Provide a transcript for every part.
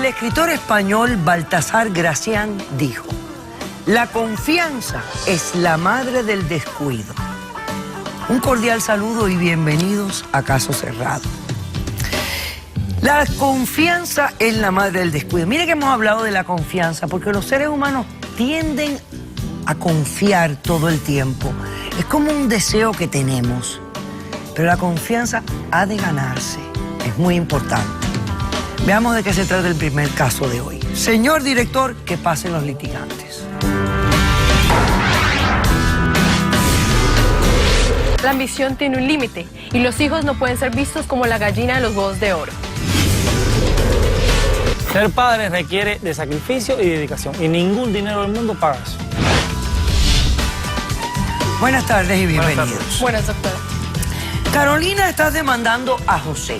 El escritor español Baltasar Gracián dijo: la confianza es la madre del descuido. Un cordial saludo y bienvenidos a Caso Cerrado. La confianza es la madre del descuido. Mire que hemos hablado de la confianza, porque los seres humanos tienden a confiar todo el tiempo. Es como un deseo que tenemos. Pero la confianza ha de ganarse. Es muy importante. Veamos de qué se trata el primer caso de hoy. Señor director, que pasen los litigantes. La ambición tiene un límite y los hijos no pueden ser vistos como la gallina de los huevos de oro. Ser padre requiere de sacrificio y dedicación y ningún dinero del mundo paga eso. Buenas tardes y bienvenidos. Buenas, doctora. Carolina, estás demandando a José.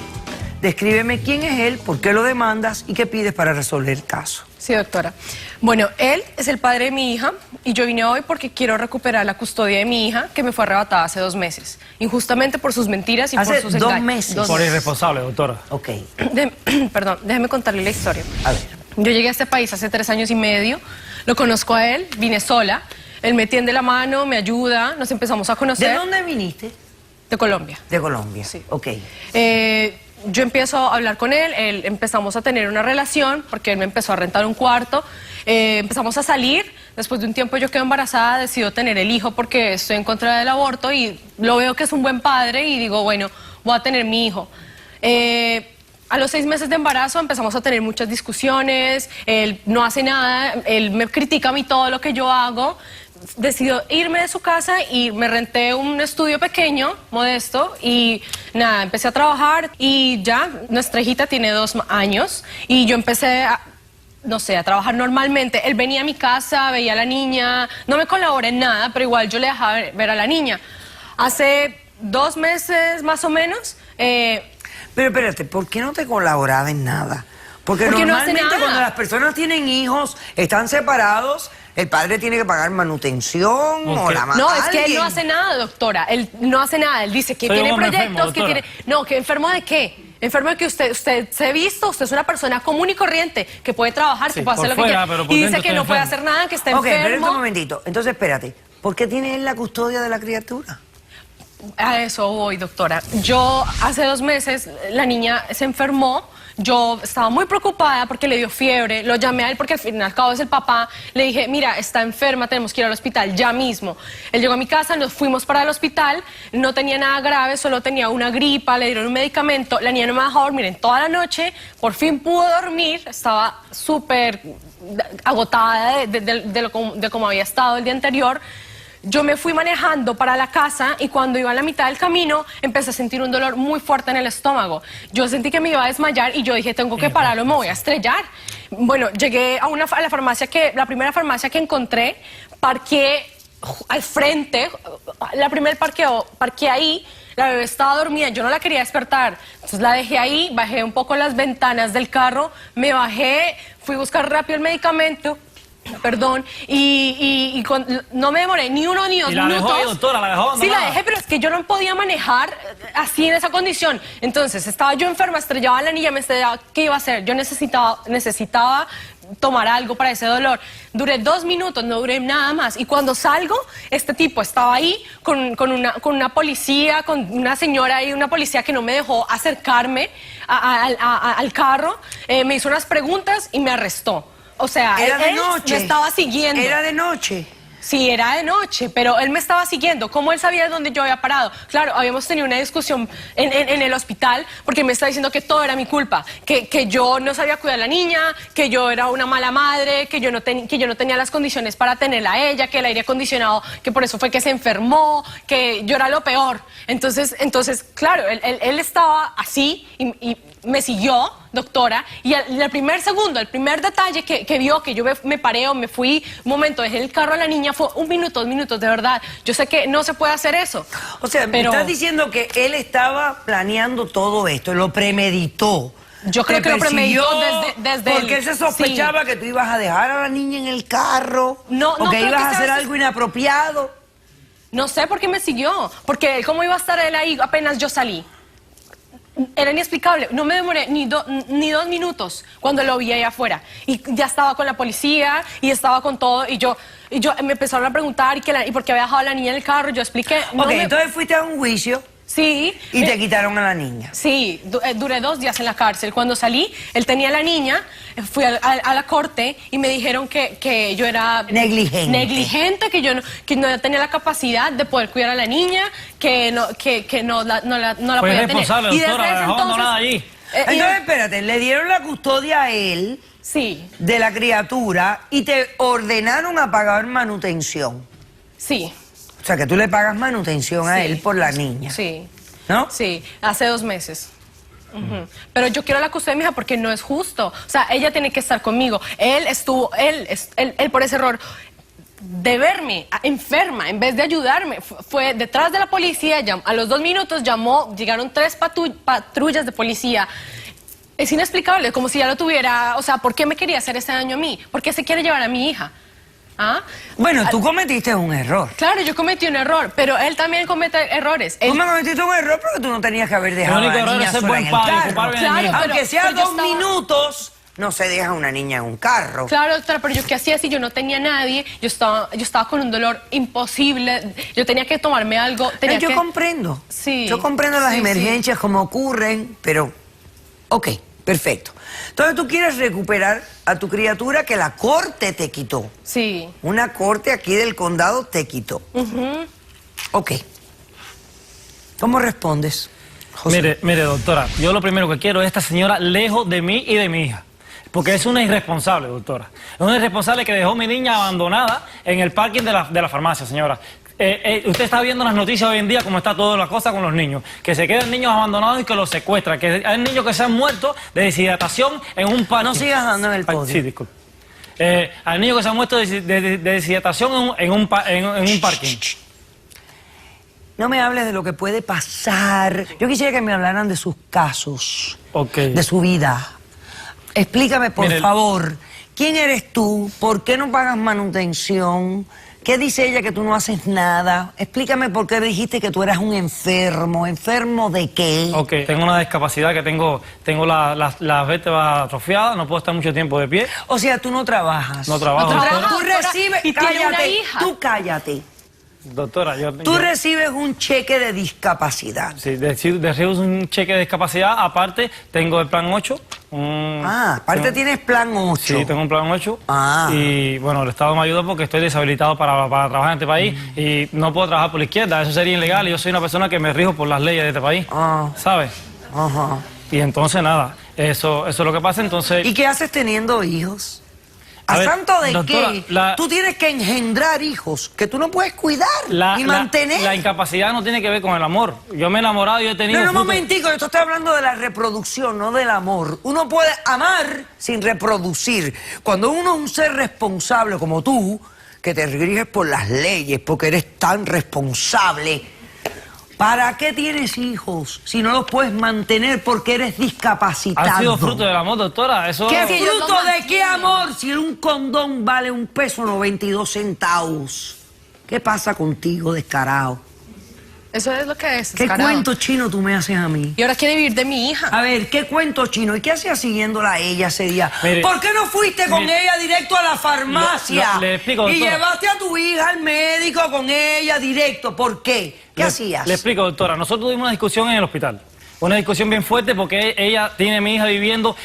Descríbeme quién es él, por qué lo demandas y qué pides para resolver el caso. Sí, doctora. Bueno, él es el padre de mi hija y yo vine hoy porque quiero recuperar la custodia de mi hija que me fue arrebatada hace 2 meses. Injustamente por sus mentiras y por sus engaños. ¿Hace 2 meses? Por irresponsable, doctora. Ok. Perdón, déjeme contarle la historia. A ver. Yo llegué a este país hace 3 años y medio, lo conozco a él, vine sola, él me tiende la mano, me ayuda, nos empezamos a conocer. ¿De dónde viniste? De Colombia. De Colombia. Sí. Ok. Yo empiezo a hablar con él, empezamos a tener una relación porque él me empezó a rentar un cuarto, empezamos a salir, después de un tiempo yo quedo embarazada, decido tener el hijo porque estoy en contra del aborto y lo veo que es un buen padre y digo, bueno, voy a tener mi hijo. A los 6 meses de embarazo empezamos a tener muchas discusiones, él no hace nada, él me critica a mí todo lo que yo hago. Decidió irme de su casa y me renté un estudio pequeño, modesto, y nada, empecé a trabajar y ya nuestra hijita tiene 2 años y yo empecé a, no sé, a trabajar normalmente. Él venía a mi casa, veía a la niña, no me colabora en nada, pero igual yo le dejaba ver a la niña. Hace 2 meses más o menos... Pero espérate, ¿por qué no te colaboraba en nada? Porque no hace normalmente nada. Cuando las personas tienen hijos, están separados, el padre tiene que pagar manutención o la mamá. No, es que él no hace nada, doctora. Él no hace nada. Él dice que tiene proyectos, que tiene... No, ¿que enfermo de qué? Enfermo de que usted se ha visto, usted es una persona común y corriente, que puede trabajar, que puede hacer lo que quiera. Y dice que no puede hacer nada, que está enfermo. Ok, pero un momentito. Entonces, espérate. ¿Por qué tiene él la custodia de la criatura? A eso voy, doctora. Yo hace 2 meses, la niña se enfermó. Yo estaba muy preocupada porque le dio fiebre, lo llamé a él porque al fin y al cabo es el papá, le dije, mira, está enferma, tenemos que ir al hospital ya mismo. Él llegó a mi casa, nos fuimos para el hospital, no tenía nada grave, solo tenía una gripa, le dieron un medicamento, la niña no me dejó dormir en toda la noche, por fin pudo dormir, estaba súper agotada de cómo había estado el día anterior. Yo me fui manejando para la casa y cuando iba a la mitad del camino empecé a sentir un dolor muy fuerte en el estómago. Yo sentí que me iba a desmayar y yo dije, tengo que pararlo, me voy a estrellar. Bueno, llegué a la farmacia la primera farmacia que encontré, parqué al frente, la primer parqueo, parqué ahí. La bebé estaba dormida, yo no la quería despertar, entonces la dejé ahí, bajé un poco las ventanas del carro, me bajé, fui a buscar rápido el medicamento. Perdón, no me demoré ni 1 ni 2 minutos. ¿Y la dejó ahí, doctora? ¿La dejó abandonada? Sí, la dejé, pero es que yo no podía manejar así en esa condición. Entonces, estaba yo enferma, estrellaba a la niña, me estrellaba. ¿Qué iba a hacer? Yo necesitaba tomar algo para ese dolor. Duré 2 minutos, no duré nada más. Y cuando salgo, este tipo estaba ahí con una policía, con una señora y una policía que no me dejó acercarme al carro. Me hizo unas preguntas y me arrestó. O sea, ¿Era de él noche? me estaba siguiendo. ¿Era de noche? Sí, era de noche, pero él me estaba siguiendo. ¿Cómo él sabía dónde yo había parado? Claro, habíamos tenido una discusión en el hospital porque me estaba diciendo que todo era mi culpa, que yo no sabía cuidar a la niña, que yo era una mala madre, que yo no tenía las condiciones para tenerla a ella, que el aire acondicionado, que por eso fue que se enfermó, que yo era lo peor. Entonces claro, él estaba así y me siguió, doctora, y el primer segundo, el primer detalle que vio que yo me paré o me fui, un momento, dejé el carro a la niña, fue 1 minuto, 2 minutos, de verdad. Yo sé que no se puede hacer eso. O sea, me estás diciendo que él estaba planeando todo esto, lo premeditó. Yo creo que lo premeditó desde porque él se sospechaba que tú ibas a dejar a la niña en el carro, o que ibas a hacer algo inapropiado. No sé por qué me siguió, porque ¿cómo iba a estar él ahí apenas yo salí? Era inexplicable, no me demoré ni 2 minutos cuando lo vi allá afuera. Y ya estaba con la policía y estaba con todo. Y yo me empezaron a preguntar y por qué había dejado a la niña en el carro. Yo expliqué. Entonces fuiste a un juicio. Sí. Y te quitaron a la niña. Sí, duré 2 días en la cárcel. Cuando salí, él tenía a la niña, fui a la corte y me dijeron que yo era negligente, que yo no tenía la capacidad de poder cuidar a la niña, que no la Fue podía irresponsable, tener. doctora, la dejó abandonada allí. Entonces, espérate, le dieron la custodia a él Sí, de la criatura y te ordenaron a pagar manutención. sí. O sea, que tú le pagas manutención a Sí. él por la niña. Sí. ¿No? Sí, hace 2 meses. Ujú. Pero yo quiero la custodia de mi hija porque no es justo. O sea, ella tiene que estar conmigo. Él por ese error de verme enferma, en vez de ayudarme, fue detrás de la policía, a los 2 minutos llegaron 3 patrullas de policía. Es inexplicable, como si ya lo tuviera. O sea, ¿por qué me quería hacer ese daño a mí? ¿Por qué se quiere llevar a mi hija? ¿Ah? Bueno, tú cometiste un error. Claro, yo cometí un error, pero él también comete errores. Tú me cometiste un error porque tú no tenías que haber dejado a El único la error niña es ser sola buen en el padre, carro. culpable de la Claro, niña. Aunque sea pero yo 2 estaba- minutos, no se deja una niña en un carro. Claro, doctora, pero yo qué hacía si yo no tenía nadie, yo estaba con un dolor imposible, yo tenía que tomarme algo, tenía Yo que... comprendo. Sí. Yo comprendo las Sí, emergencias como ocurren, pero... Ok, perfecto. Entonces tú quieres recuperar a tu criatura que la corte te quitó. Sí. Una corte aquí del condado te quitó. Ok. ¿Cómo respondes, José? Mire, doctora, yo lo primero que quiero es esta señora lejos de mí y de mi hija. Porque es una irresponsable, doctora. Es una irresponsable que dejó a mi niña abandonada en el parking de la farmacia, señora. Usted está viendo las noticias hoy en día cómo está toda la cosa con los niños. Que se quedan niños abandonados y que los secuestran. Que hay niños que se han muerto de deshidratación en un parking. No sigas dando en el podio. Sí, disculpe. Hay niños que se han muerto de deshidratación en un parking. No me hables de lo que puede pasar. Yo quisiera que me hablaran de sus casos, Ok. de su vida. Explícame, por Mire, favor, ¿quién eres tú? ¿Por qué no pagas manutención? ¿Qué dice ella que tú no haces nada? Explícame por qué dijiste que tú eras un enfermo. ¿Enfermo de qué? Ok, tengo una discapacidad que tengo las vértebras atrofiadas, no puedo estar mucho tiempo de pie. O sea, tú no trabajas. No trabajo, No doctora. trabaja. Tú Doctora, recibes... y tiene una Cállate, hija. tú cállate. Doctora, Tú recibes un cheque de discapacidad. sí, recibo un cheque de discapacidad, aparte tengo el plan 8. Aparte tengo- tienes plan 8. Sí, tengo un plan 8. Ah. Y bueno, el Estado me ayuda porque estoy deshabilitado para trabajar en este país y no puedo trabajar por la izquierda, eso sería ilegal y yo soy una persona que me rijo por las leyes de este país, Ah. ¿sabes? Ajá. Y entonces nada, eso es lo que pasa, entonces... ¿Y qué haces teniendo hijos? ¿A A ver, santo de doctora, qué? la- Tú tienes que engendrar hijos que tú no puedes cuidar y mantener. La incapacidad no tiene que ver con el amor. Yo me he enamorado y he tenido... No, un frutos. momentico, yo te estoy hablando de la reproducción, no del amor. Uno puede amar sin reproducir. Cuando uno es un ser responsable como tú, que te riges por las leyes porque eres tan responsable, ¿para qué tienes hijos si no los puedes mantener porque eres discapacitado? Ha sido fruto del amor, doctora. Eso... ¿Qué Sí, ellos fruto no de qué mantienen. amor si un condón vale $1.92? ¿Qué pasa contigo, descarado? Eso es lo que es. ¿Qué descarado. cuento chino tú me haces a mí? Y ahora quiere vivir de mi hija. A ver, ¿qué cuento chino? ¿Y qué hacías siguiéndola a ella ese día? Mire, ¿Por qué no fuiste con mire, ella directo a la farmacia? le explico, y doctora. llevaste a tu hija al médico con ella directo. ¿Por qué? ¿Qué hacías? Le explico, doctora. Nosotros tuvimos una discusión en el hospital. Una discusión bien fuerte porque ella tiene a mi hija viviendo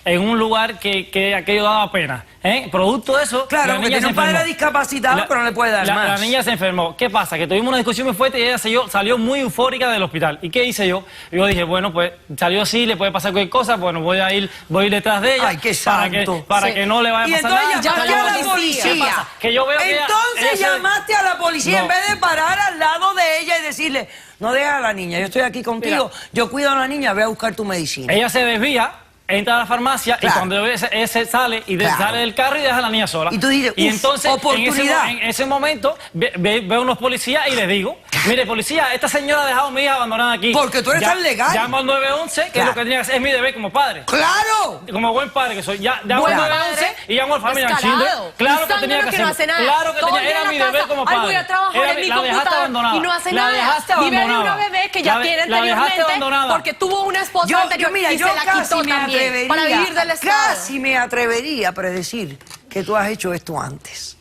en un lugar que aquello daba pena. Producto de eso, Claro, la porque niña tiene se un padre enfermó. discapacitado, pero no le puede dar más. La niña se enfermó. ¿Qué pasa? Que tuvimos una discusión muy fuerte y ella salió muy eufórica del hospital. ¿Y qué hice yo? Yo dije, bueno, pues salió así, le puede pasar cualquier cosa, bueno, voy a ir detrás de ella. Ay, qué para santo. para Sí. que no le vaya Y a pasar entonces nada. llamaste a la ¿Qué policía. pasa? Que yo veo que ella- Entonces ella se- llamaste a la policía No. en vez de parar al lado de ella y decirle, no dejes a la niña, yo estoy aquí contigo, yo cuido a la niña, ve a buscar tu medicina. Ella se desvía entra a la farmacia Claro. y cuando ese sale y Claro. sale del carro y deja a la niña sola. Y tú dices, y "Uf, entonces oportunidad". en ese momento veo unos policías y les digo, mire policía, esta señora ha dejado a mi hija abandonada aquí. Porque tú eres tan legal. Llamo al 911, que es Claro. lo que tenía que hacer, es mi deber como padre. ¡Claro! Como buen padre que soy, ya llamo Buen al padre, 911 y llamo al Family descarado. Child. Claro que Un tenía que zángano que no hacerlo. hace nada. Claro que Todo tenía, el día era en mi la deber casa. como Ay, padre. voy a trabajar en mi La dejaste computador abandonada. y no hace La nada. dejaste Vive de abandonada. una bebé que ya tiene La dejaste anteriormente abandonada. porque tuvo una esposa anterior Mira, y yo se la casi quitó me también atrevería, para vivir del Estado. casi me atrevería a predecir que tú has hecho esto antes.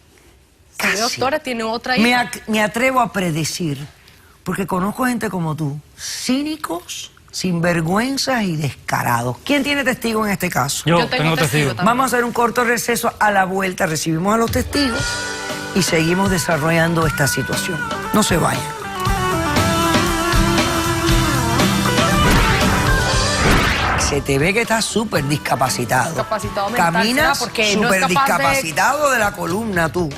Sí, Casi. doctora, tiene otra hija. Me atrevo a predecir, porque conozco gente como tú, cínicos, sinvergüenzas y descarados. ¿Quién tiene testigo en este caso? Yo tengo testigo. también. Vamos a hacer un corto receso. A la vuelta recibimos a los testigos y seguimos desarrollando esta situación. No se vayan. Se te ve que estás súper discapacitado. Discapacitado mental, Caminas ¿será? Porque no es súper capaz de- discapacitado de la columna tú.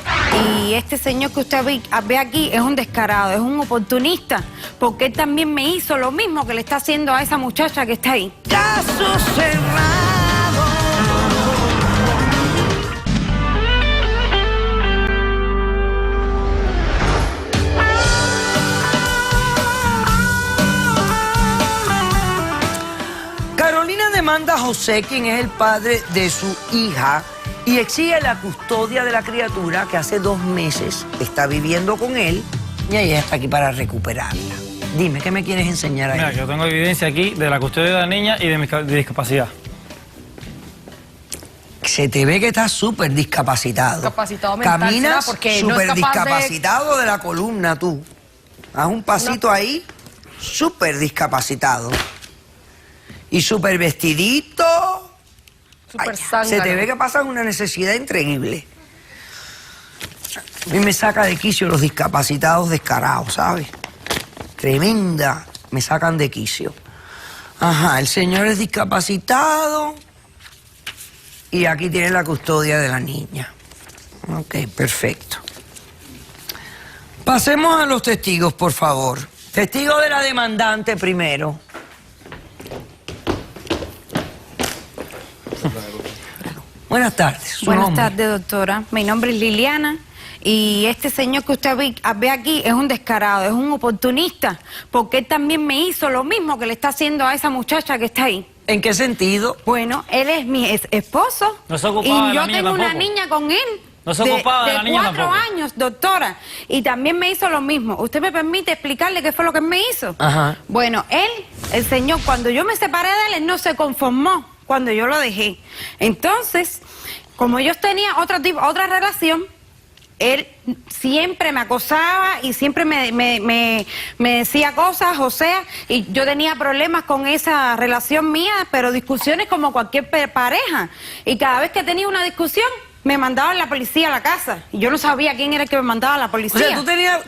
Y este señor que usted ve aquí es un descarado, es un oportunista, porque él también me hizo lo mismo que le está haciendo a esa muchacha que está ahí. Caso cerrado. Carolina demanda a José, quien es el padre de su hija, y exige la custodia de la criatura que hace 2 meses está viviendo con él y ella está aquí para recuperarla. Dime, ¿qué me quieres enseñar ahí? Mira, yo tengo evidencia aquí de la custodia de la niña y de mi discapacidad. Se te ve que estás súper discapacitado. Discapacitado mental, Caminas ¿será? Porque no es súper capaz de- discapacitado de la columna tú. Haz un pasito ahí, súper discapacitado. Y súper vestidito. Súper Ay, zángano. se te ve que pasas una necesidad increíble. A mí me saca de quicio los discapacitados descarados, ¿sabes? Tremenda, me sacan de quicio. Ajá, el señor es discapacitado y aquí tiene la custodia de la niña. Ok, perfecto. Pasemos a los testigos, por favor. Testigo de la demandante primero. Buenas tardes. ¿Su Buenas nombre? tardes, doctora. Mi nombre es Liliana y este señor que usted ve aquí es un descarado, es un oportunista, porque él también me hizo lo mismo que le está haciendo a esa muchacha que está ahí. ¿En qué sentido? Bueno, él es mi esposo No se ocupaba de y la yo niña tengo una tampoco. niña con él. No se ocupaba de la niña 4 tampoco. años, doctora. Y también me hizo lo mismo. ¿Usted me permite explicarle qué fue lo que él me hizo? Ajá. Bueno, el señor, cuando yo me separé de él no se conformó cuando yo lo dejé. Entonces, como yo tenía otra relación, él siempre me acosaba y siempre me decía cosas, o sea, y yo tenía problemas con esa relación mía, pero discusiones como cualquier pareja. Y cada vez que tenía una discusión, me mandaban la policía a la casa. Y yo no sabía quién era el que me mandaba la O policía. sea, tú tenías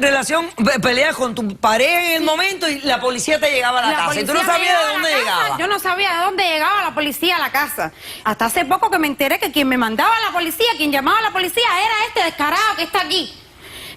peleas con tu pareja en el momento y la policía te llegaba a la casa. Y tú no policía me sabías de llegaba a dónde la casa. llegaba. Yo no sabía de dónde llegaba la policía a la casa. Hasta hace poco que me enteré que quien me mandaba a la policía, quien llamaba a la policía, era este descarado que está aquí.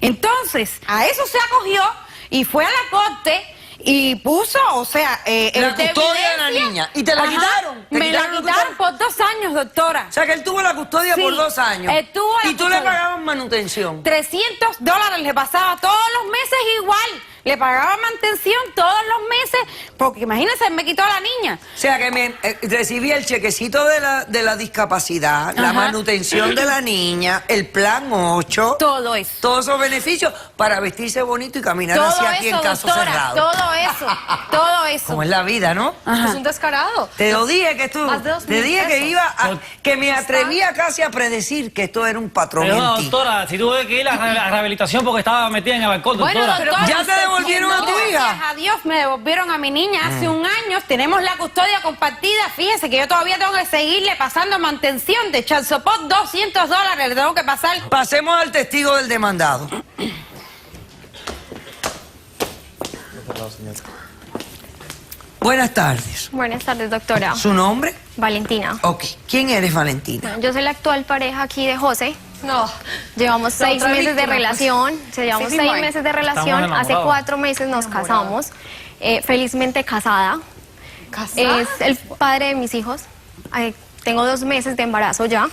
Entonces, a eso se acogió y fue a la corte y puso, o sea, La custodia de la evidencia. niña. ¿Y te la quitaron? ¿Te Me la quitaron la quitaron custodia? por 2 años, doctora. O sea, que él tuvo la custodia Sí, por 2 años. él tuvo la y tú le custodia. pagabas manutención. $300 le pasaba todos los meses igual. Le pagaba mantención todos los meses, porque imagínense, me quitó a la niña. O sea, que recibía el chequecito de la discapacidad, la Ajá. manutención de la niña, el plan 8. Todo eso. Todos esos beneficios para vestirse bonito y caminar Todo hacia aquí en eso, caso doctora, cerrado. todo eso, todo eso. Como es la vida, ¿no? Ajá. Es un descarado. Te lo dije que tú, Más de 2.000 te dije que pesos. iba que me atrevía casi a predecir que esto era un patrón Pero, en ti. doctora, si tuve que ir a rehabilitación porque estaba metida en el alcohol, Bueno, doctora. doctora, ¿Ya te devolvieron a tu hija? Gracias a Dios me devolvieron a mi niña hace un año. Tenemos la custodia compartida. Fíjese que yo todavía tengo que seguirle pasando mantención de child support, $200 le tengo que pasar. Pasemos al testigo del demandado. Buenas tardes. Buenas tardes, doctora. ¿Su nombre? Valentina. Ok. ¿Quién eres, Valentina? Yo soy la actual pareja aquí de José. No. Llevamos La 6 otra meses de víctima, pues. relación. Llevamos Sí, 6 sí, meses de Estamos relación. Hace enamorados. 4 meses nos casamos. Felizmente casada. ¿Casada? Es el padre de mis hijos. tengo 2 meses de embarazo ya.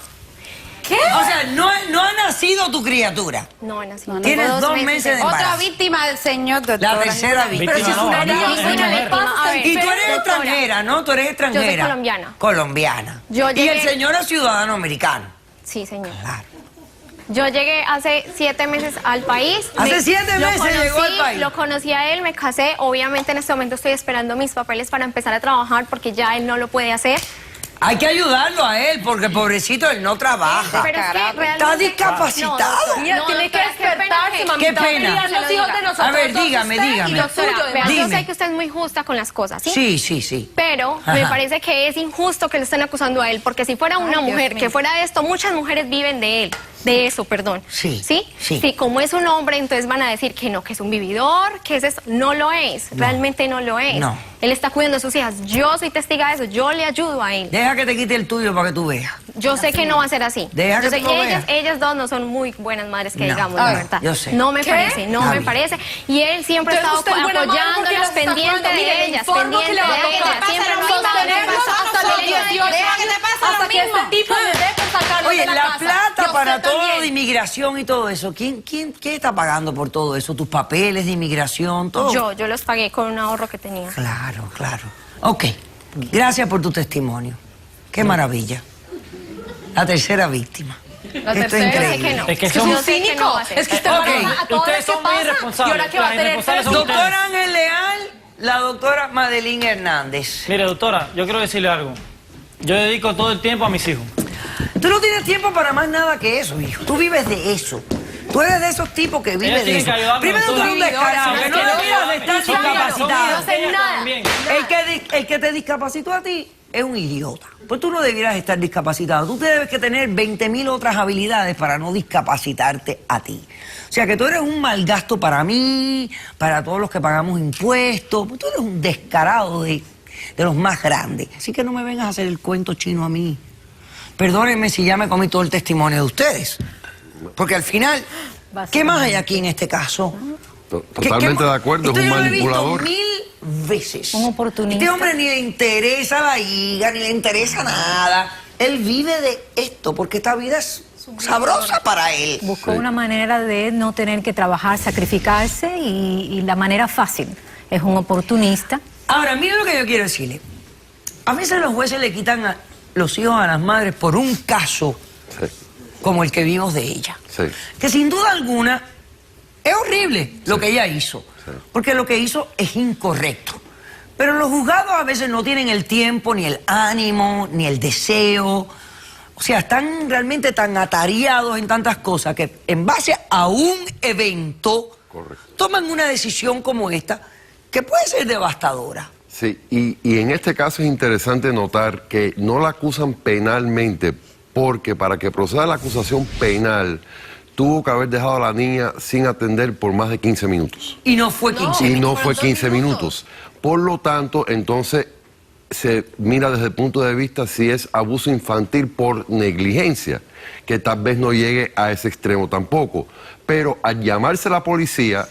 ¿Qué? O sea, no ha nacido tu criatura. No, nací. Tienes Tengo 2 meses de embarazo. Otra víctima del señor, doctora. La tercera víctima. Pero si es una niña, es una víctima. A ver, Y tú eres doctora, extranjera, ¿no? Tú eres extranjera. Yo soy colombiana. Colombiana. Yo Y el llegué- señor es ciudadano americano. Sí, señor. Claro. Yo llegué hace 7 meses al país. Hace 7 lo meses llegó al país. Lo conocí a él, me casé. Obviamente en este momento estoy esperando mis papeles para empezar a trabajar porque ya él no lo puede hacer. Hay que ayudarlo a él, porque pobrecito, él no trabaja. Pero es que realmente... Está discapacitado. doctora, Mira, tiene que doctora, qué pena despertarse, que- mami. Qué pena. Los hijos de nosotros. A ver, entonces dígame, usted dígame. y los Doctora, suyos, vea, yo Dime. sé que usted es muy justa con las cosas, ¿sí? Sí, sí, sí. Pero me Ajá. parece que es injusto que le estén acusando a él, porque si fuera una mujer que fuera esto, muchas mujeres viven de él, de eso, perdón. Sí, ¿Sí? sí. Sí, como es un hombre, entonces van a decir que no, que es un vividor, que es eso. No lo es, realmente no lo es. No. Él está cuidando a sus hijas. Yo soy testiga de eso, yo le ayudo a él. Deja que te quite el tuyo para que tú veas. Yo sé que no va a ser así. Deja Yo que sé tú lo ellas, veas. ellas dos no son muy buenas madres que No. digamos, Ah, la verdad. yo sé. No me ¿Qué? parece, no Está me bien. parece. Y él siempre ha Entonces, estado usted es buena madre porque apoyándolas, las está pendiente cuidando. Mire, de le ellas, informo pendiente que le va a de tocar ellas. Siempre pasar nos lo ha dado sostenerlos hasta los 18 Deja que años, te pase hasta lo que mismo. este tipo le dé por sacarlo Oye, de la la casa. plata Y para usted todo lo también. de inmigración y todo eso, ¿qué está pagando por todo eso? ¿Tus papeles de inmigración, todo? Yo los pagué con un ahorro que tenía. Claro, claro. Ok, gracias por tu testimonio. Qué maravilla. La tercera víctima. La Esto es tercera, increíble. es que no. Es que Es que son- yo sé que no cínico. va a ser. Es que usted Ok. va a todas Ustedes las que son muy pasa. irresponsables. Y ahora que va a Las tener irresponsables 3 son hijos. Doctora Ángel Leal, la doctora Madeline Hernández. Mire, doctora, yo quiero decirle algo. Yo dedico todo el tiempo a mis hijos. Tú no tienes tiempo para más nada que eso, hijo. Tú vives de eso. Tú eres de esos tipos que viven de tienen eso. que ayudarme, Primero tú eres un doctora. descarado, Son que no deberías de estar son discapacitado. No hacen nada. también. El que te discapacitó a ti es un idiota. Pues tú no debieras estar discapacitado. Tú debes que tener 20.000 otras habilidades para no discapacitarte a ti. O sea que tú eres un mal gasto para mí, para todos los que pagamos impuestos. Pues tú eres un descarado de los más grandes. Así que no me vengas a hacer el cuento chino a mí. Perdónenme si ya me comí todo el testimonio de ustedes. Porque al final, ¿qué más hay aquí en este caso? Totalmente de acuerdo, es Esto un yo lo he visto manipulador. 1000 veces. Un oportunista. Este hombre ni le interesa la hija, ni le interesa nada. Él vive de esto, porque esta vida es sabrosa para él. Buscó una manera de no tener que trabajar, sacrificarse y la manera fácil. Es un oportunista. Ahora, mira lo que yo quiero decirle. A veces los jueces le quitan a los hijos a las madres por un caso Sí, como el que vimos de ella. sí. Que sin duda alguna es horrible lo que ella hizo, porque lo que hizo es incorrecto. Pero los juzgados a veces no tienen el tiempo, ni el ánimo, ni el deseo. O sea, están realmente tan atareados en tantas cosas que en base a un evento Correcto. toman una decisión como esta que puede ser devastadora. Sí, y en este caso es interesante notar que no la acusan penalmente, porque para que proceda la acusación penal, tuvo que haber dejado a la niña sin atender por más de 15 minutos. Y no fue 15 Y minutos. no fue 15 minutos. Por lo tanto, entonces se mira desde el punto de vista si es abuso infantil por negligencia, que tal vez no llegue a ese extremo tampoco. Pero al llamarse la policía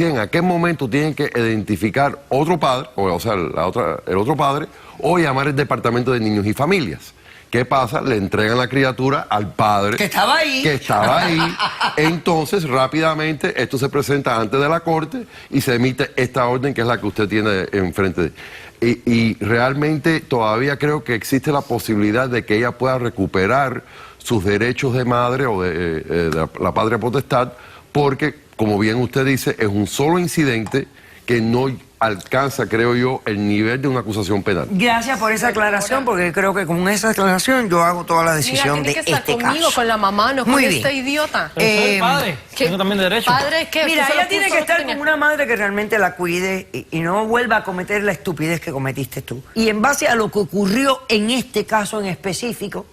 en aquel momento tiene que identificar otro padre, o sea, el otro padre, o llamar el departamento de niños y familias. ¿Qué pasa? Le entregan la criatura al padre. Que estaba ahí. Que estaba ahí. Entonces, rápidamente, esto se presenta ante de la corte y se emite esta orden que es la que usted tiene enfrente. Y realmente todavía creo que existe la posibilidad de que ella pueda recuperar sus derechos de madre o de la patria potestad, porque, como bien usted dice, es un solo incidente que no alcanza, creo yo, el nivel de una acusación penal. Gracias por esa aclaración, porque creo que con esa aclaración yo hago toda la decisión Mira, tiene de que estar este conmigo, caso. con la mamá, no con Muy este bien. idiota. Pero soy el padre. ¿Qué? Tengo también derecho. ¿Padre qué? Mira, Usted se ella lo tiene puso que estar tenía. con una madre que realmente la cuide y no vuelva a cometer la estupidez que cometiste tú. Y en base a lo que ocurrió en este caso en específico,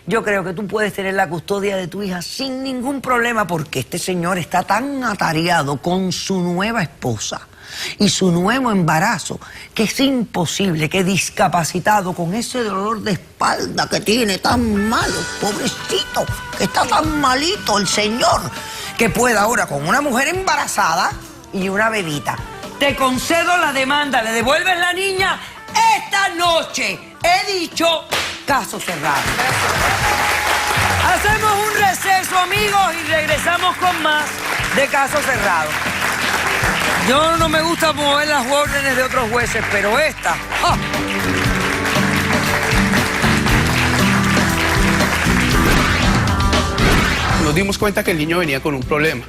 yo creo que tú puedes tener la custodia de tu hija sin ningún problema, porque este señor está tan atareado con su nueva esposa y su nuevo embarazo que es imposible que discapacitado con ese dolor de espalda que tiene tan malo, pobrecito, que está tan malito el señor, que pueda ahora con una mujer embarazada y una bebita. Te concedo la demanda, le devuelves la niña. Esto esta noche he dicho caso cerrado. Hacemos un receso, amigos, y regresamos con más de Caso Cerrado. Yo no me gusta mover las órdenes de otros jueces, pero esta... ¡oh! Nos dimos cuenta que el niño venía con un problema.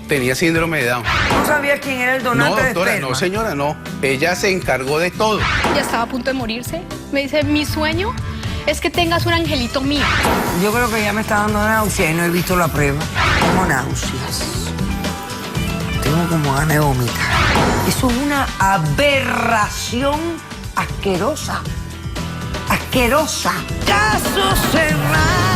Tenía síndrome de Down. ¿No sabías quién era el donante No, doctora, de esperma? no, señora, no. Ella se encargó de todo. Ya estaba a punto de morirse. Me dice, mi sueño es que tengas un angelito mío. Yo creo que ya me está dando náuseas y no he visto la prueba. Tengo náuseas. Tengo como ganas de vomitar. Eso es una aberración asquerosa. Asquerosa. Caso cerrado.